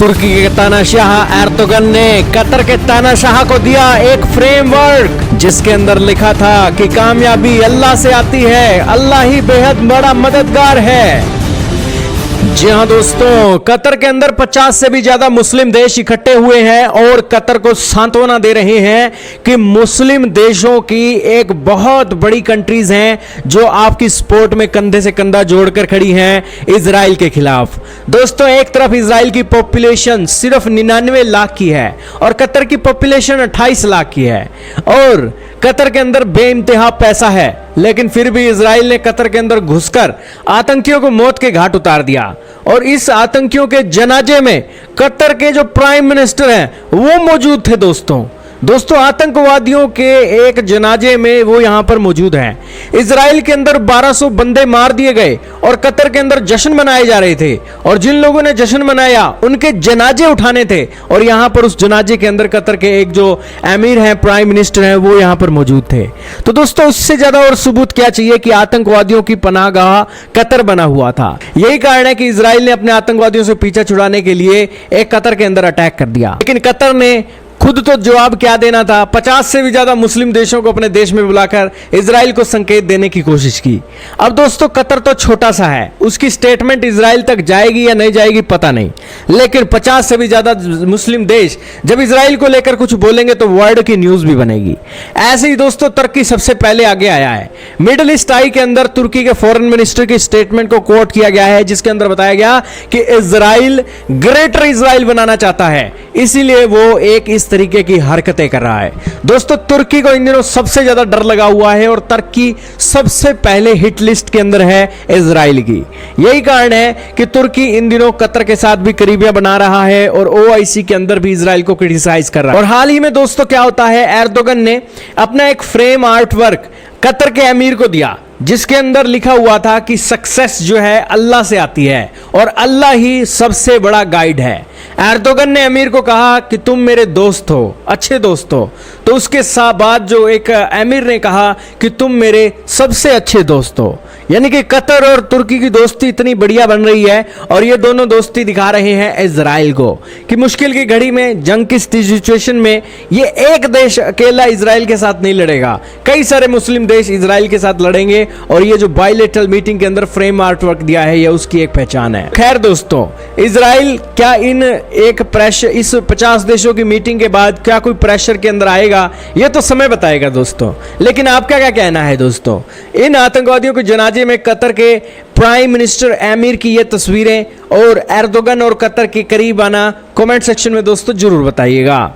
तुर्की के तानाशाह एर्दोगन ने कतर के तानाशाह को दिया एक फ्रेमवर्क जिसके अंदर लिखा था कि कामयाबी अल्लाह से आती है, अल्लाह ही बेहद बड़ा मददगार है। जी हाँ दोस्तों, कतर के अंदर 50 से भी ज्यादा मुस्लिम देश इकट्ठे हुए हैं और कतर को सांत्वना दे रहे हैं कि मुस्लिम देशों की एक बहुत बड़ी कंट्रीज हैं जो आपकी सपोर्ट में कंधे से कंधा जोड़कर खड़ी हैं इजराइल के खिलाफ। दोस्तों, एक तरफ इजराइल की पॉपुलेशन सिर्फ 99 लाख की है और कतर की पॉपुलेशन 28 लाख की है और कतर के अंदर बेइंतहा पैसा है, लेकिन फिर भी इजराइल ने कतर के अंदर घुसकर आतंकियों को मौत के घाट उतार दिया और इस आतंकियों के जनाजे में कतर के जो प्राइम मिनिस्टर हैं वो मौजूद थे। दोस्तों आतंकवादियों के एक जनाजे में वो यहां पर मौजूद हैं। इजराइल के अंदर 1200 बंदे मार दिए गए और कतर के अंदर जश्न मनाए जा रहे थे और जिन लोगों ने जश्न मनाया उनके जनाजे उठाने थे और यहां पर उस जनाजे के अंदर कतर के एक जो अमीर हैं, प्राइम मिनिस्टर हैं, वो यहां पर मौजूद थे। तो दोस्तों, उससे ज्यादा और सबूत क्या चाहिए कि आतंकवादियों की पनाहगाह कतर बना हुआ था। यही कारण है कि इजराइल ने अपने आतंकवादियों से पीछा छुड़ाने के लिए एक कतर के अंदर अटैक कर दिया, लेकिन कतर ने खुद तो जवाब क्या देना था, 50 से भी ज्यादा मुस्लिम देशों को अपने देश में बुलाकर इजराइल को संकेत देने की कोशिश की। अब दोस्तों, कतर तो छोटा सा है, उसकी स्टेटमेंट इजराइल तक जाएगी या नहीं जाएगी पता नहीं, लेकिन 50 से भी ज्यादा मुस्लिम देश जब इजराइल को लेकर कुछ बोलेंगे तो वर्ल्ड की न्यूज भी बनेगी। ऐसे ही दोस्तों, तुर्की सबसे पहले आगे आया है। मिडिल ईस्ट आई के अंदर तुर्की के फॉरेन मिनिस्टर की स्टेटमेंट को कोट किया गया है जिसके अंदर बताया गया कि इजराइल ग्रेटर इजराइल बनाना चाहता है, इसीलिए वो एक इस तरीके की हरकतें कर रहा है। दोस्तों, तुर्की को इन दिनों सबसे ज्यादा डर लगा हुआ है और तुर्की सबसे पहले हिट लिस्ट के अंदर है इजराइल की। यही कारण है कि तुर्की इन दिनों कतर के साथ भी करीबियां बना रहा है और ओआईसी के अंदर भी इजराइल को क्रिटिसाइज कर रहा है। और हाल ही में दोस्तों क्या होता है, एर्दोगन ने अपना एक फ्रेम आर्ट वर्क कतर के अमीर को दिया जिसके अंदर लिखा हुआ था कि सक्सेस जो है अल्लाह से आती है और अल्लाह ही सबसे बड़ा गाइड है। एर्दोगन ने अमीर को कहा कि तुम मेरे दोस्त हो, अच्छे दोस्त हो, तो उसके बाद जो एक अमीर ने कहा कि तुम मेरे सबसे अच्छे दोस्त हो। यानी कि कतर और तुर्की की दोस्ती इतनी बढ़िया बन रही है और ये दोनों दोस्ती दिखा रहे हैं इजराइल को कि मुश्किल की घड़ी में, जंग की सिचुएशन में ये एक देश अकेला इजराइल के साथ नहीं लड़ेगा, कई सारे मुस्लिम देश इजराइल के साथ लड़ेंगे और ये जो बायलैटरल मीटिंग के अंदर फ्रेम आर्ट वर्क दिया है ये उसकी एक पहचान है। खैर दोस्तों, इजराइल क्या इस 50 देशों की मीटिंग के बाद क्या कोई प्रेशर के अंदर आएगा, ये तो समय बताएगा दोस्तों। लेकिन आपका क्या कहना है दोस्तों, इन आतंकवादियों के जनाजे में कतर के प्राइम मिनिस्टर अमीर की ये तस्वीरें और एर्दोगन और कतर के करीब आना कमेंट सेक्शन में दोस्तों जरूर बताइएगा।